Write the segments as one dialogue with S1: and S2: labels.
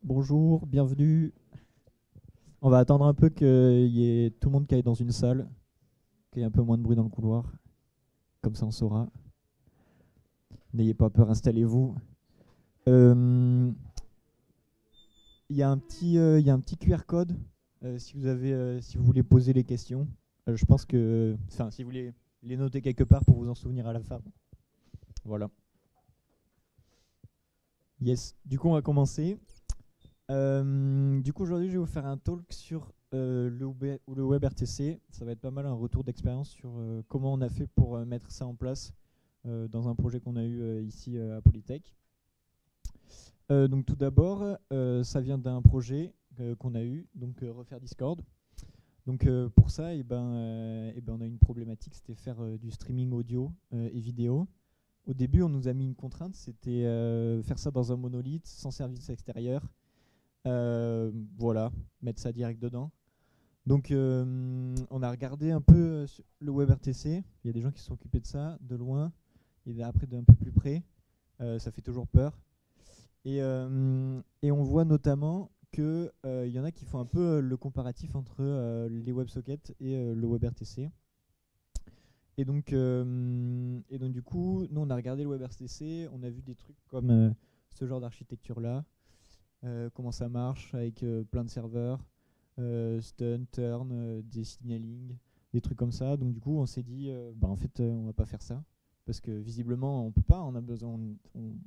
S1: Bonjour, bienvenue. On va attendre un peu qu'il y ait tout le monde qui aille dans une salle, qu'il y ait un peu moins de bruit dans le couloir. Comme ça, on saura. N'ayez pas peur, installez-vous. Euh, Il y a un petit QR code si vous voulez poser les questions. Je pense que, enfin, si vous voulez les noter quelque part pour vous en souvenir à la fin. Voilà. Yes. Du coup, on va commencer. Du coup, aujourd'hui, je vais vous faire un talk sur le WebRTC. Ça va être pas mal un retour d'expérience sur comment on a fait pour mettre ça en place dans un projet qu'on a eu ici à Polytech. Donc tout d'abord, ça vient d'un projet qu'on a eu, donc refaire Discord. Donc pour ça, on a une problématique, c'était faire du streaming audio et vidéo. Au début, on nous a mis une contrainte, c'était faire ça dans un monolithe, sans service extérieur. Voilà, mettre ça direct dedans. Donc on a regardé un peu le WebRTC. Il y a des gens qui se sont occupés de ça de loin et après d'un peu plus près. Ça fait toujours peur. Et on voit notamment qu'il y en a qui font un peu le comparatif entre les WebSockets et le WebRTC. Et donc du coup, nous on a regardé le WebRTC, on a vu des trucs comme ce genre d'architecture là. Comment ça marche avec plein de serveurs, stun, turn, des signaling, des trucs comme ça. Donc du coup, on s'est dit, en fait, on va pas faire ça parce que visiblement, on peut pas. On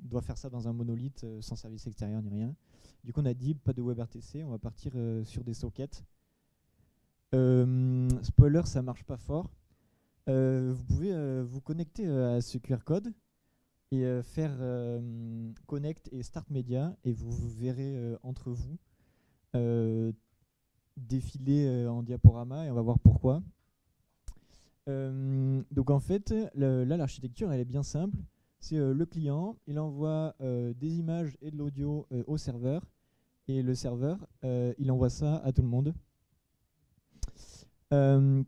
S1: doit faire ça dans un monolithe sans service extérieur ni rien. Du coup, on a dit pas de WebRTC, on va partir sur des sockets. Spoiler, ça marche pas fort. Vous pouvez vous connecter à ce QR code et faire connect et start media et vous verrez entre vous défiler en diaporama et on va voir pourquoi. Donc en fait, là l'architecture elle est bien simple. C'est le client, il envoie des images et de l'audio au serveur et le serveur il envoie ça à tout le monde.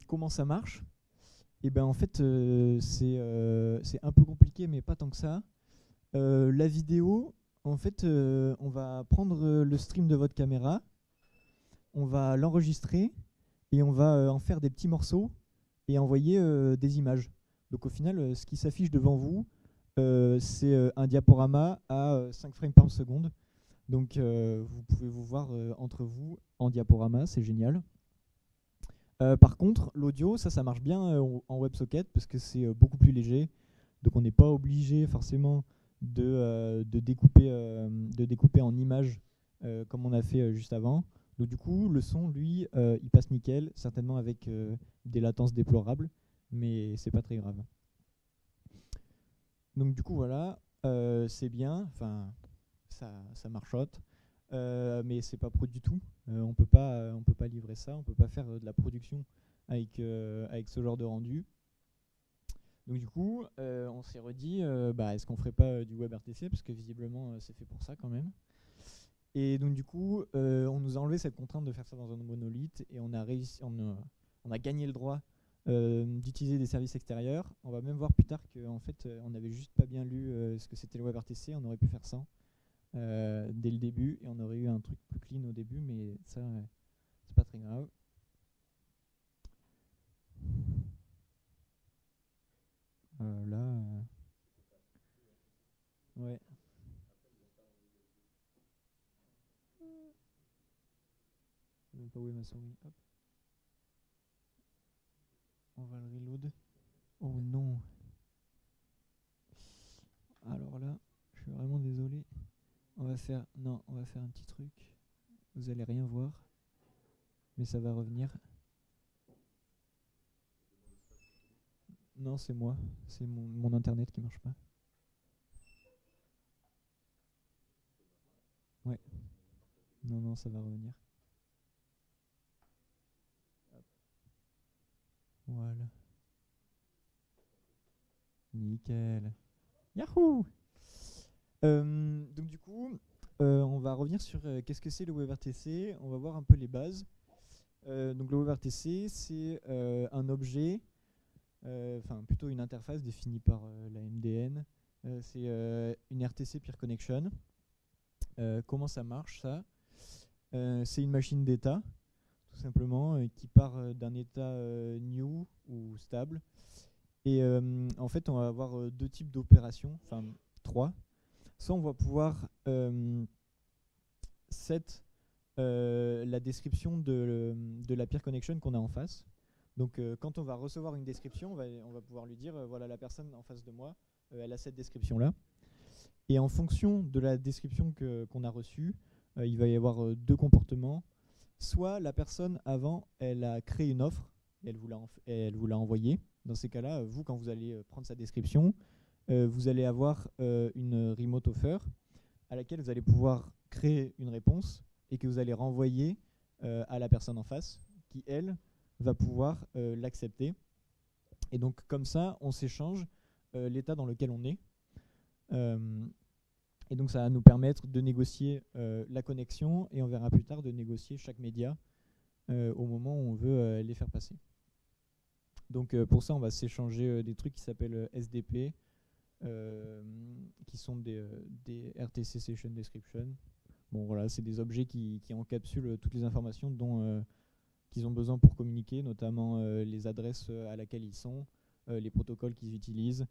S1: Comment ça marche? Et ben en fait c'est un peu compliqué mais pas tant que ça. La vidéo, en fait, on va prendre le stream de votre caméra, on va l'enregistrer et on va en faire des petits morceaux et envoyer des images. Donc au final, ce qui s'affiche devant vous, c'est un diaporama à 5 frames par seconde. Donc vous pouvez vous voir entre vous en diaporama, c'est génial. Par contre, l'audio, ça marche bien en WebSocket parce que c'est beaucoup plus léger. Donc on n'est pas obligé forcément de découper en images comme on a fait juste avant. Donc du coup, le son, lui, il passe nickel, certainement avec des latences déplorables, mais c'est pas très grave. Donc du coup, voilà, c'est bien, enfin, ça marchote, mais c'est pas pro du tout. On peut pas livrer ça, on peut pas faire de la production avec ce genre de rendu. Donc du coup, on s'est redit, est-ce qu'on ferait pas du WebRTC parce que visiblement c'est fait pour ça quand même. Et donc du coup, on nous a enlevé cette contrainte de faire ça dans un monolithe et on a gagné le droit d'utiliser des services extérieurs. On va même voir plus tard qu'en fait, on n'avait juste pas bien lu ce que c'était le WebRTC. On aurait pu faire ça dès le début et on aurait eu un truc plus clean au début, mais ça, c'est pas très grave. Là, ouais. Je sais même pas où est ma souris. Hop. On va le reload. Oh non. Alors là, je suis vraiment désolé. On va faire un petit truc. Vous allez rien voir, mais ça va revenir. Non, c'est moi. C'est mon internet qui marche pas. Ouais. Non, non, ça va revenir. Hop. Voilà. Nickel. Yahoo! Donc du coup, on va revenir sur qu'est-ce que c'est le WebRTC. On va voir un peu les bases. Donc le WebRTC, c'est un objet, enfin plutôt une interface définie par la MDN. C'est une RTC Peer Connection. Comment ça marche ça? C'est une machine d'état, tout simplement, qui part d'un état new ou stable. Et en fait, on va avoir deux types d'opérations, enfin trois. Soit on va pouvoir set la description de la peer connection qu'on a en face. Donc quand on va recevoir une description, on va pouvoir lui dire voilà, la personne en face de moi, elle a cette description-là. Et en fonction de la description qu'on a reçue, il va y avoir deux comportements. Soit la personne avant, elle a créé une offre et elle vous l'a envoyée. Dans ces cas-là, vous, quand vous allez prendre sa description, vous allez avoir une remote offer à laquelle vous allez pouvoir créer une réponse et que vous allez renvoyer à la personne en face qui, elle, va pouvoir l'accepter. Et donc, comme ça, on s'échange l'état dans lequel on est. Et donc, ça va nous permettre de négocier la connexion et on verra plus tard de négocier chaque média au moment où on veut les faire passer. Donc, pour ça, on va s'échanger des trucs qui s'appellent SDP, qui sont des RTC Session Description. Bon, voilà, c'est des objets qui encapsulent toutes les informations dont qu'ils ont besoin pour communiquer, notamment les adresses à laquelle ils sont, les protocoles qu'ils utilisent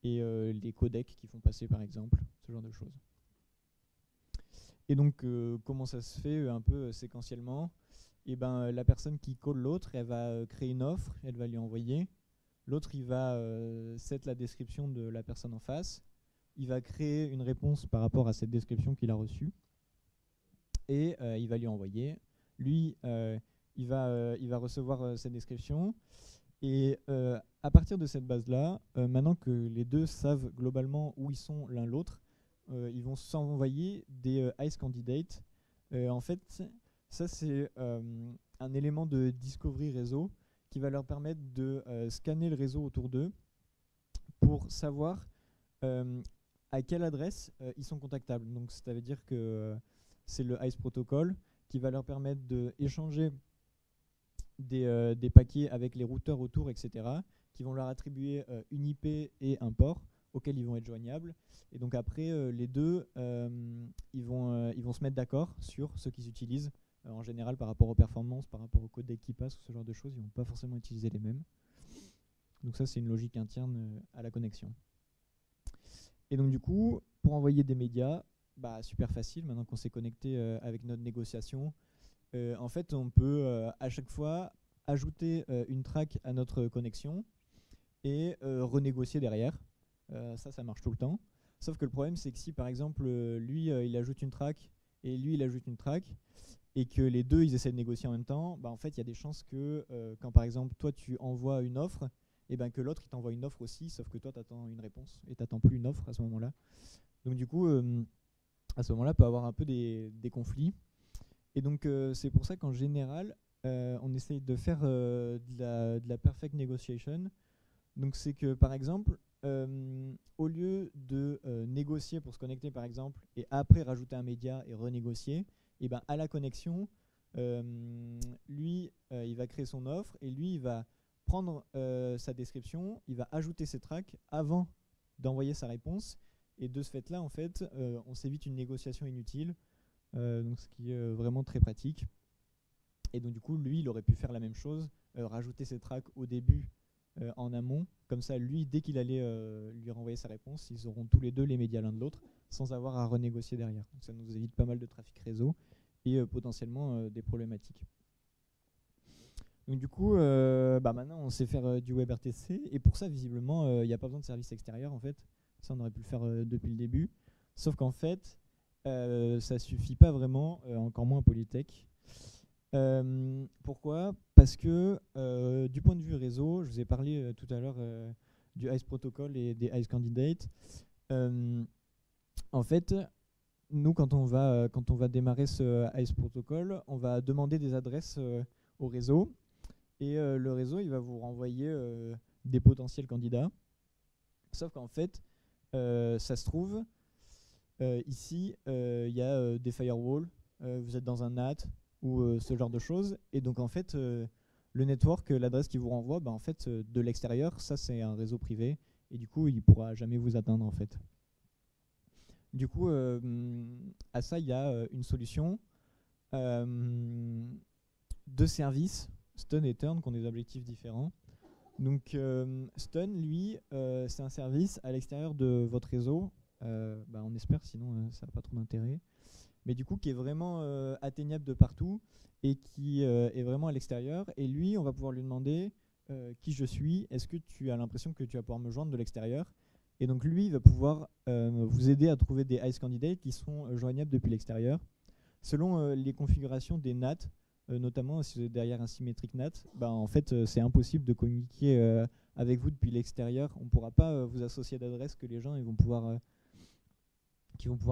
S1: et les codecs qu'ils font passer, par exemple, ce genre de choses. Et donc, comment ça se fait un peu séquentiellement? Et ben, la personne qui call l'autre, elle va créer une offre, elle va lui envoyer. L'autre, il va set la description de la personne en face. Il va créer une réponse par rapport à cette description qu'il a reçue. Et il va lui envoyer. Lui, il va recevoir cette description. Et à partir de cette base-là, maintenant que les deux savent globalement où ils sont l'un l'autre, ils vont s'envoyer des ICE candidates. En fait, ça, c'est un élément de discovery réseau qui va leur permettre de scanner le réseau autour d'eux pour savoir à quelle adresse ils sont contactables. Donc, ça veut dire que c'est le ICE protocole qui va leur permettre d'échanger des paquets avec les routeurs autour, etc., qui vont leur attribuer une IP et un port auquel ils vont être joignables. Et donc après, les deux, ils vont se mettre d'accord sur ce qu'ils utilisent. En général, par rapport aux performances, par rapport au codec qui passe, ou ce genre de choses, ils ne vont pas forcément utiliser les mêmes. Donc ça, c'est une logique interne à la connexion. Et donc du coup, pour envoyer des médias, bah, super facile, maintenant qu'on s'est connecté avec notre négociation, en fait, on peut à chaque fois ajouter une track à notre connexion et renégocier derrière. Ça marche tout le temps. Sauf que le problème, c'est que si par exemple, lui, il ajoute une track et lui, il ajoute une track, et que les deux, ils essaient de négocier en même temps, bah, en fait, il y a des chances que quand par exemple, toi, tu envoies une offre, et ben que l'autre, il t'envoie une offre aussi, sauf que toi, tu attends une réponse et tu n'attends plus une offre à ce moment-là. Donc du coup, à ce moment-là, peut avoir un peu des conflits. Et donc, c'est pour ça qu'en général, on essaye de faire de la perfect negotiation. Donc, c'est que, par exemple, au lieu de négocier pour se connecter, par exemple, et après rajouter un média et renégocier, et ben, à la connexion, lui, il va créer son offre et lui, il va prendre sa description, il va ajouter ses tracks avant d'envoyer sa réponse. Et de ce fait-là, en fait, on s'évite une négociation inutile. Donc ce qui est vraiment très pratique. Et donc du coup, lui, il aurait pu faire la même chose, rajouter ses tracks au début en amont. Comme ça, lui, dès qu'il allait lui renvoyer sa réponse, ils auront tous les deux les médias l'un de l'autre, sans avoir à renégocier derrière. Donc ça nous évite pas mal de trafic réseau et potentiellement des problématiques. Donc du coup, bah maintenant, on sait faire du WebRTC. Et pour ça, visiblement, il n'y a pas besoin de service extérieur, en fait. Ça, on aurait pu le faire depuis le début. Sauf qu'en fait, ça suffit pas vraiment, encore moins Polytech. Pourquoi? Parce que du point de vue réseau, je vous ai parlé tout à l'heure du ICE protocol et des ICE candidates. En fait, nous, quand on va démarrer ce ICE protocol, on va demander des adresses au réseau et le réseau, il va vous renvoyer des potentiels candidats. Sauf qu'en fait, ça se trouve, ici, il y a des firewalls, vous êtes dans un NAT ou ce genre de choses. Et donc, en fait, le network, l'adresse qui vous renvoie, bah, en fait, de l'extérieur, ça, c'est un réseau privé. Et du coup, il ne pourra jamais vous atteindre, en fait. Du coup, à ça, il y a une solution. deux services, Stun et Turn, qui ont des objectifs différents. Donc Stun, lui, c'est un service à l'extérieur de votre réseau. On espère, sinon ça n'a pas trop d'intérêt. Mais du coup, qui est vraiment atteignable de partout et qui est vraiment à l'extérieur. Et lui, on va pouvoir lui demander qui je suis. Est-ce que tu as l'impression que tu vas pouvoir me joindre de l'extérieur? Et donc lui, il va pouvoir vous aider à trouver des ICE candidates qui sont joignables depuis l'extérieur. Selon les configurations des NAT, notamment si vous êtes derrière un symétrique NAT, en fait, c'est impossible de communiquer avec vous depuis l'extérieur. On ne pourra pas vous associer d'adresse que les gens qui vont pouvoir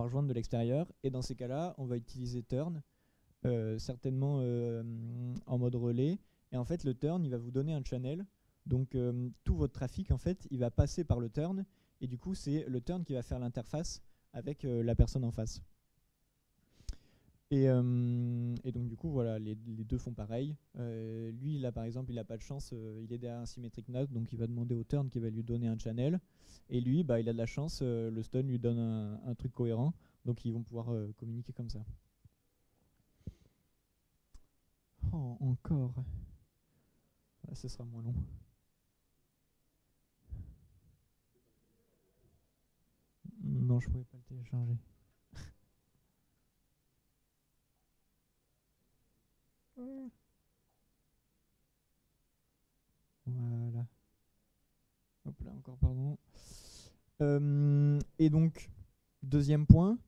S1: joindre de l'extérieur. Et dans ces cas-là, on va utiliser Turn, certainement en mode relais. Et en fait, le Turn, il va vous donner un channel. Donc tout votre trafic, en fait, il va passer par le Turn. Et du coup, c'est le Turn qui va faire l'interface avec la personne en face. Et donc du coup, voilà, les deux font pareil. Lui, là, par exemple, il n'a pas de chance, il est derrière un symétrique NAT, donc il va demander au Turn qui va lui donner un channel. Et lui, il a de la chance, le Stun lui donne un truc cohérent, donc ils vont pouvoir communiquer comme ça. Oh, encore. Là, ce sera moins long. Non, je pouvais pas le télécharger. Voilà. Hop là, encore, pardon. Et donc, deuxième point,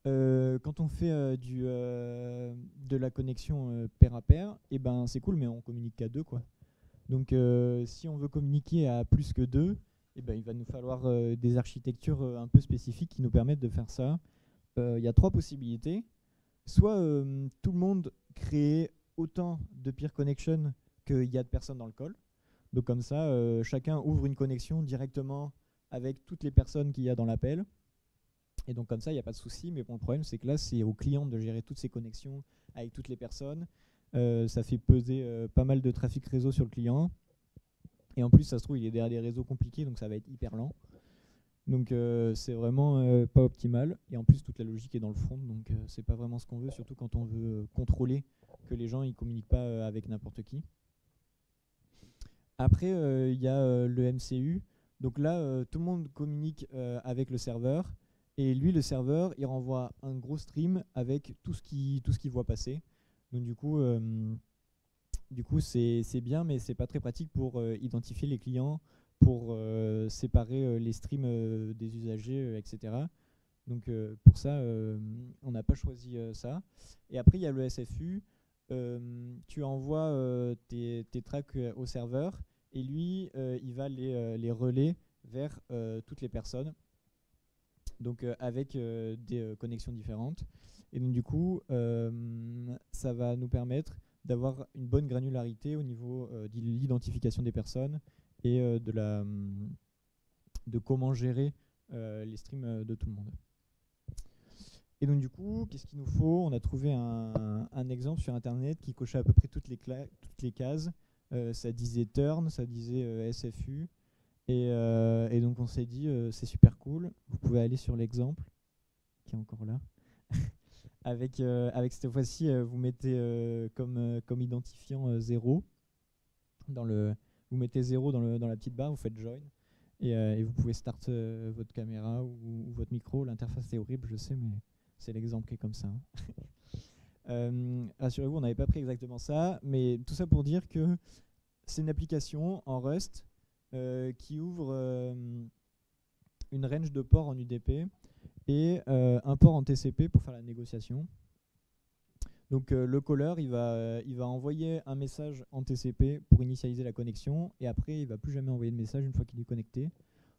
S1: quand on fait de la connexion pair à pair, et ben c'est cool, mais on communique qu'à deux, quoi. Donc, si on veut communiquer à plus que deux, et ben, il va nous falloir des architectures un peu spécifiques qui nous permettent de faire ça. Il y a trois possibilités. Soit tout le monde crée autant de peer connection qu'il y a de personnes dans le call. Donc comme ça, chacun ouvre une connexion directement avec toutes les personnes qu'il y a dans l'appel. Et donc comme ça, il n'y a pas de souci. Mais bon, le problème, c'est que là, c'est au client de gérer toutes ces connexions avec toutes les personnes. Ça fait peser pas mal de trafic réseau sur le client. Et en plus, ça se trouve, il est derrière des réseaux compliqués, donc ça va être hyper lent. Donc c'est vraiment pas optimal. Et en plus, toute la logique est dans le front, donc c'est pas vraiment ce qu'on veut, surtout quand on veut contrôler que les gens ne communiquent pas avec n'importe qui. Après, il y a le MCU. Donc là, tout le monde communique avec le serveur. Et lui, le serveur, il renvoie un gros stream avec tout ce qu'il voit passer. Donc du coup c'est bien, mais c'est pas très pratique pour identifier les clients, pour séparer les streams des usagers, etc. Donc pour ça, on n'a pas choisi ça. Et après, il y a le SFU. Tu envoies tes tracks au serveur et lui, il va les relais vers toutes les personnes, donc avec des connexions différentes. Et donc du coup, ça va nous permettre d'avoir une bonne granularité au niveau de l'identification des personnes et de comment gérer les streams de tout le monde. Et donc du coup, qu'est-ce qu'il nous faut? On a trouvé un exemple sur Internet qui cochait à peu près toutes les cases. Ça disait Turn, ça disait SFU. Et donc on s'est dit, c'est super cool. Vous pouvez aller sur l'exemple, qui est encore là. avec cette fois-ci, vous mettez comme identifiant 0. Vous mettez 0 dans la petite barre, vous faites join. Et vous pouvez start votre caméra ou votre micro. L'interface est horrible, je sais, mais c'est l'exemple qui est comme ça. Rassurez-vous, on n'avait pas pris exactement ça, mais tout ça pour dire que c'est une application en Rust qui ouvre une range de ports en UDP et un port en TCP pour faire la négociation. Donc le caller, il va envoyer un message en TCP pour initialiser la connexion, et après, il ne va plus jamais envoyer de message une fois qu'il est connecté.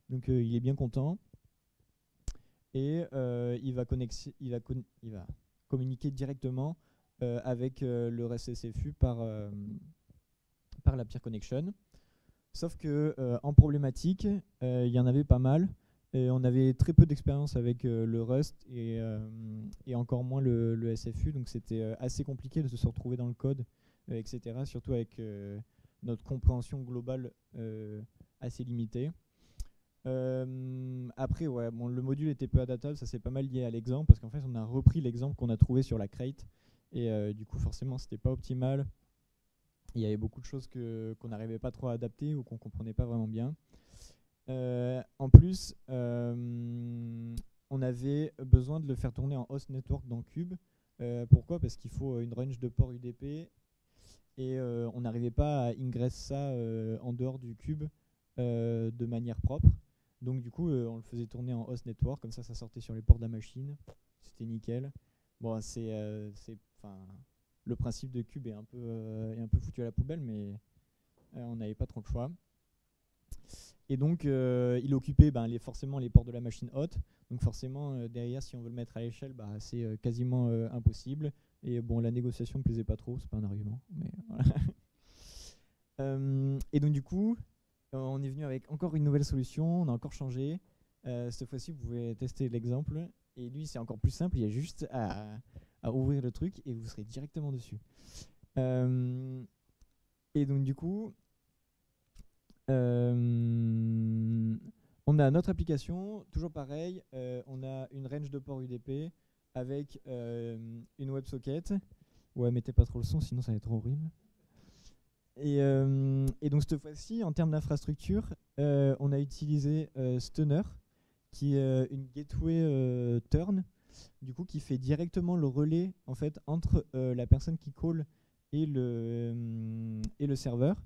S1: Donc il est bien content. Et il va communiquer directement avec le reste SFU par la peer connection. Sauf que en problématique, il y en avait pas mal. Et on avait très peu d'expérience avec le Rust et encore moins le SFU, donc c'était assez compliqué de se retrouver dans le code, etc. Surtout avec notre compréhension globale assez limitée. Après, ouais, bon, le module était peu adaptable, ça c'est pas mal lié à l'exemple, parce qu'en fait on a repris l'exemple qu'on a trouvé sur la crate, Et du coup, forcément, c'était pas optimal. Il y avait beaucoup de choses qu'on n'arrivait pas trop à adapter ou qu'on comprenait pas vraiment bien. En plus, on avait besoin de le faire tourner en host network dans Cube. Pourquoi? Parce qu'il faut une range de port UDP et on n'arrivait pas à ingress ça en dehors du Cube de manière propre. Donc du coup, on le faisait tourner en host network, comme ça sortait sur les ports de la machine. C'était nickel. Bon, enfin, le principe de Cube est un peu foutu à la poubelle, mais on n'avait pas trop le choix. Et donc, il occupait forcément les ports de la machine hot. Donc forcément, derrière, si on veut le mettre à l'échelle, c'est quasiment impossible. Et bon, la négociation ne me plaisait pas trop, c'est pas un argument. Mais voilà. Et donc du coup, on est venu avec encore une nouvelle solution, on a encore changé. Cette fois-ci, vous pouvez tester l'exemple. Et lui, c'est encore plus simple, il y a juste à ouvrir le truc et vous serez directement dessus. Et donc du coup, on a notre application, toujours pareil, on a une range de port UDP avec une WebSocket. Ouais, mettez pas trop le son, sinon ça va être horrible. Et donc cette fois-ci, en termes d'infrastructure, on a utilisé Stunner, qui est une gateway turn, du coup qui fait directement le relais en fait entre la personne qui call et le serveur.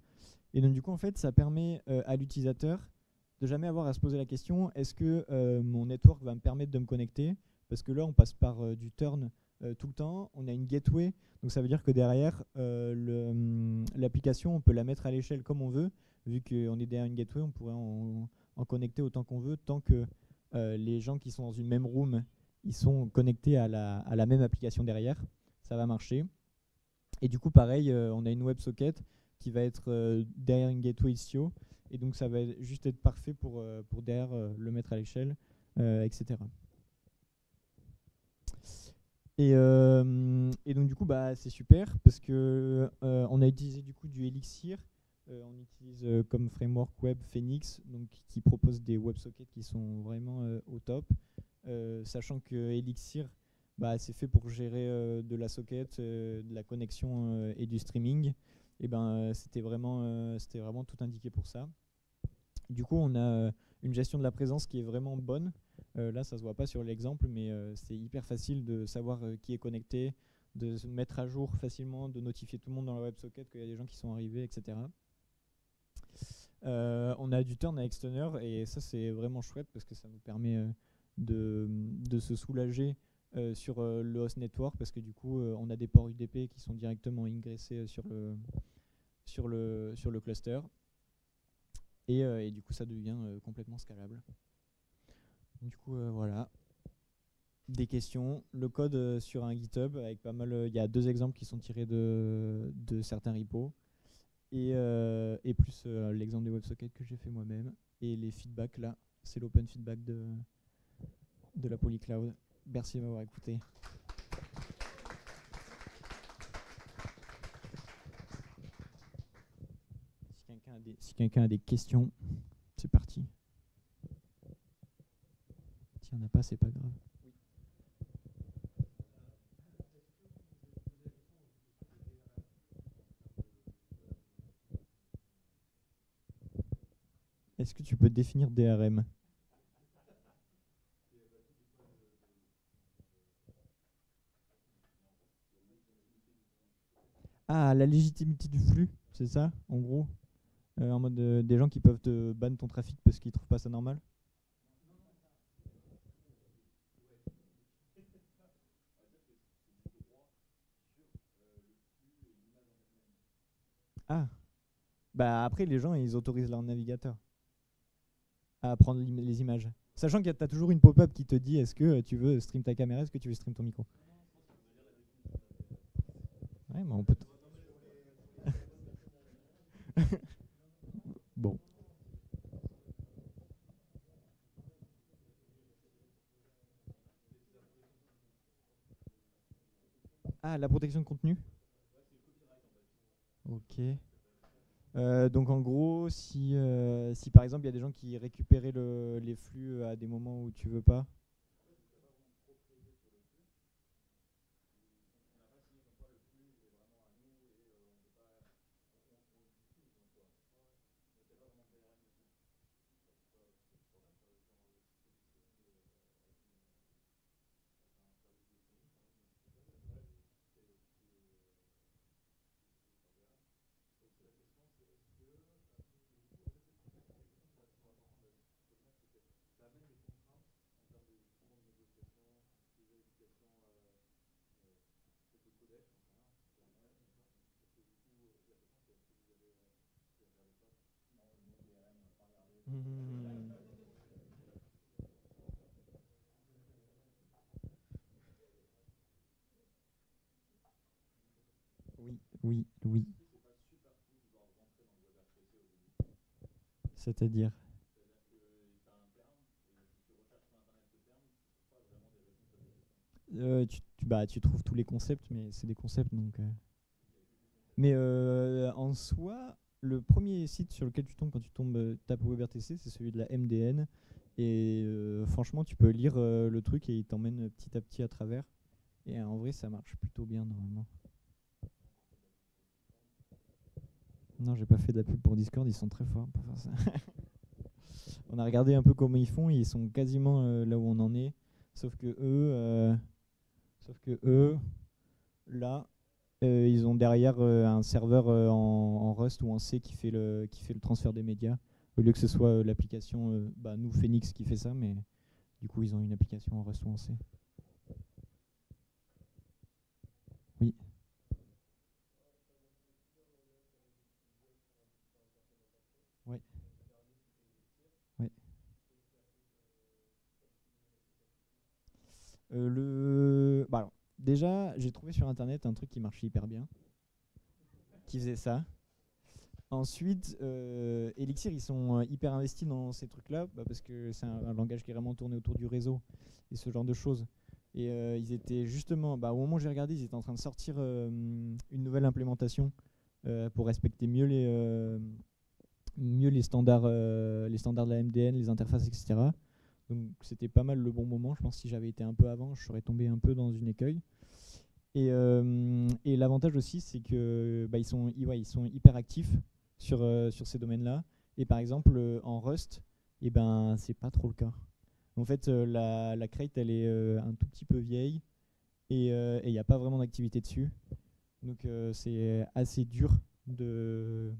S1: Et donc du coup en fait ça permet à l'utilisateur de jamais avoir à se poser la question est-ce que mon network va me permettre de me connecter, parce que là on passe par du turn tout le temps, on a une gateway, donc ça veut dire que derrière l'application on peut la mettre à l'échelle comme on veut, vu qu'on est derrière une gateway on pourrait en connecter autant qu'on veut tant que les gens qui sont dans une même room ils sont connectés à la même application derrière, ça va marcher. Et du coup pareil, on a une WebSocket qui va être derrière une gateway Istio, et donc ça va juste être parfait pour derrière le mettre à l'échelle, etc. Et donc du coup c'est super parce que on a utilisé du coup du Elixir. On utilise comme framework web Phoenix, donc qui propose des WebSockets qui sont vraiment au top. Sachant que Elixir c'est fait pour gérer de la socket, de la connexion et du streaming. Et c'était vraiment tout indiqué pour ça. Du coup, on a une gestion de la présence qui est vraiment bonne. Là, ça se voit pas sur l'exemple, mais c'est hyper facile de savoir qui est connecté, de se mettre à jour facilement, de notifier tout le monde dans la WebSocket qu'il y a des gens qui sont arrivés, etc. On a du turn avec Stunner, et ça c'est vraiment chouette parce que ça nous permet de se soulager sur le host network, parce que du coup on a des ports UDP qui sont directement ingressés sur le cluster, et du coup ça devient complètement scalable. Du coup voilà. Des questions, le code sur un GitHub avec pas mal, il y a 2 exemples qui sont tirés de certains repos, et plus l'exemple des WebSockets que j'ai fait moi-même, et les feedbacks là, c'est l'open feedback de la Polycloud. Merci de m'avoir écouté. Si quelqu'un a des questions, c'est parti. S'il n'y en a pas, c'est pas grave. Est-ce que tu peux définir DRM? Ah, la légitimité du flux, c'est ça, en gros? En mode des gens qui peuvent te ban ton trafic parce qu'ils trouvent pas ça normal? Ah, après les gens ils autorisent leur navigateur à prendre les images. Sachant que tu as toujours une pop-up qui te dit est-ce que tu veux stream ta caméra, est-ce que tu veux stream ton micro. Ouais, mais on peut. Bon. Ah, la protection de contenu. Ok. Donc en gros, si par exemple il y a des gens qui récupéraient les flux à des moments où tu veux pas. Oui, oui. C'est-à-dire, tu trouves tous les concepts, mais c'est des concepts donc. Mais en soi, le premier site sur lequel tu tombes quand tu tombes tapes WebRTC, c'est celui de la MDN. Et franchement, tu peux lire le truc et il t'emmène petit à petit à travers. Et en vrai, ça marche plutôt bien normalement. Non, j'ai pas fait de la pub pour Discord, ils sont très forts pour faire ça. On a regardé un peu comment ils font, ils sont quasiment là où on en est. Sauf que eux, là, ils ont derrière un serveur en Rust ou en C qui fait le transfert des médias. Au lieu que ce soit l'application, nous, Phoenix, qui fait ça, mais du coup, ils ont une application en Rust ou en C. Oui, ouais, ouais. Alors, déjà, j'ai trouvé sur internet un truc qui marchait hyper bien, qui faisait ça. Ensuite, Elixir, ils sont hyper investis dans ces trucs-là, parce que c'est un langage qui est vraiment tourné autour du réseau et ce genre de choses. Et ils étaient justement, au moment où j'ai regardé, ils étaient en train de sortir une nouvelle implémentation pour respecter mieux les standards de la MDN, les interfaces, etc. Donc c'était pas mal le bon moment. Je pense que si j'avais été un peu avant, je serais tombé un peu dans une écueil. Et l'avantage aussi, c'est que ils sont hyper actifs sur ces domaines-là. Et par exemple, en Rust, c'est pas trop le cas. En fait, la crate, elle est un tout petit peu vieille et il n'y a pas vraiment d'activité dessus. Donc c'est assez dur de,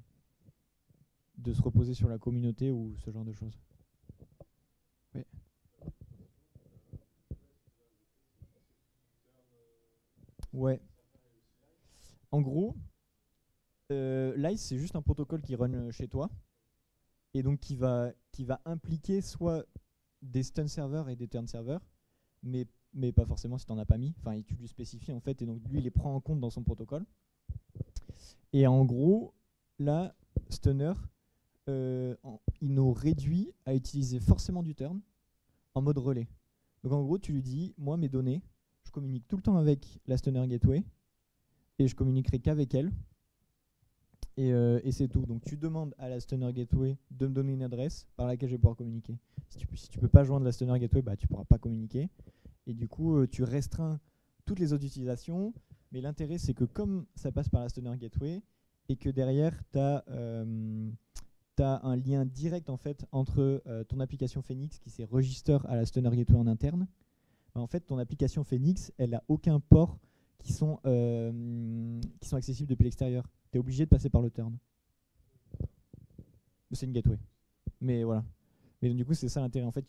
S1: de se reposer sur la communauté ou ce genre de choses. Ouais. Ouais. En gros, Lice, c'est juste un protocole qui run chez toi et donc qui va impliquer soit des stun servers et des turn servers, mais pas forcément si tu n'en as pas mis. Enfin, tu lui spécifies en fait, et donc lui, il les prend en compte dans son protocole. Et en gros, là, Stunner, il nous réduit à utiliser forcément du turn en mode relais. Donc en gros, tu lui dis, moi, mes données, je communique tout le temps avec la Stunner Gateway et je communiquerai qu'avec elle. Et c'est tout. Donc tu demandes à la Stunner Gateway de me donner une adresse par laquelle je vais pouvoir communiquer. Si tu peux pas joindre la Stunner Gateway, tu pourras pas communiquer. Et du coup, tu restreins toutes les autres utilisations. Mais l'intérêt, c'est que comme ça passe par la Stunner Gateway et que derrière, tu as un lien direct en fait entre ton application Phoenix qui s'est register à la Stunner Gateway en interne. En fait, ton application Phoenix, elle n'a aucun port qui sont accessibles depuis l'extérieur. Tu es obligé de passer par le turn. C'est une gateway. Mais voilà. Mais du coup, c'est ça l'intérêt. En fait,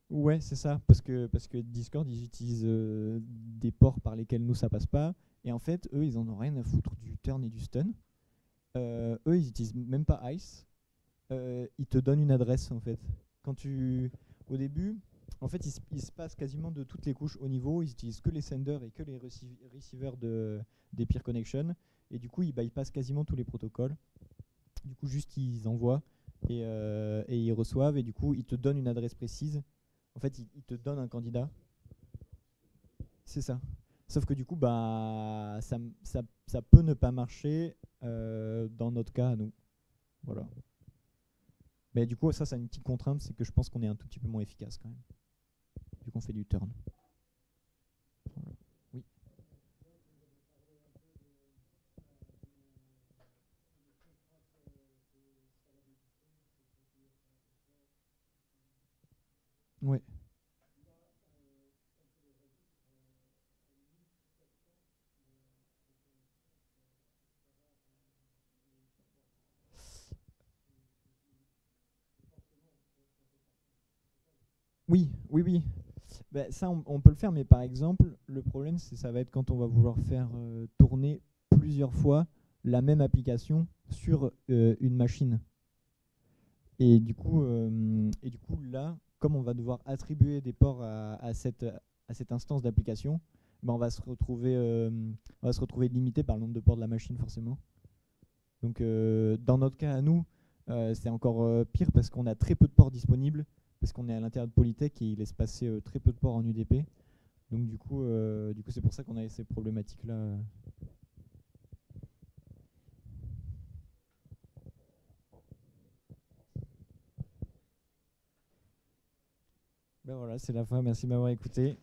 S1: ouais, c'est ça. Parce que Discord, ils utilisent des ports par lesquels nous, ça passe pas. Et en fait, eux, ils en ont rien à foutre du turn et du stun. Eux, ils utilisent même pas Ice. Ils te donnent une adresse, en fait. Au début, en fait, il se passe quasiment de toutes les couches au niveau. Ils utilisent que les senders et que les receivers des peer connections. Et du coup, ils bypassent quasiment tous les protocoles. Du coup, juste ils envoient et ils reçoivent. Et du coup, ils te donnent une adresse précise. En fait, ils te donnent un candidat. C'est ça. Sauf que du coup, ça peut ne pas marcher dans notre cas à nous. Voilà. Mais du coup, ça a une petite contrainte, c'est que je pense qu'on est un tout petit peu moins efficace quand même, vu qu'on fait du turn. Voilà. Oui. Ouais. Oui, oui, oui. Ça, on peut le faire, mais par exemple, le problème, ça va être quand on va vouloir faire tourner plusieurs fois la même application sur une machine. Et du coup, là, comme on va devoir attribuer des ports à cette à cette instance d'application, ben on va se retrouver limité par le nombre de ports de la machine forcément. Donc dans notre cas à nous, c'est encore pire parce qu'on a très peu de ports disponibles, parce qu'on est à l'intérieur de Polytech et il laisse passer très peu de ports en UDP. Donc du coup c'est pour ça qu'on a ces problématiques-là. Ben voilà, c'est la fin. Merci de m'avoir écouté.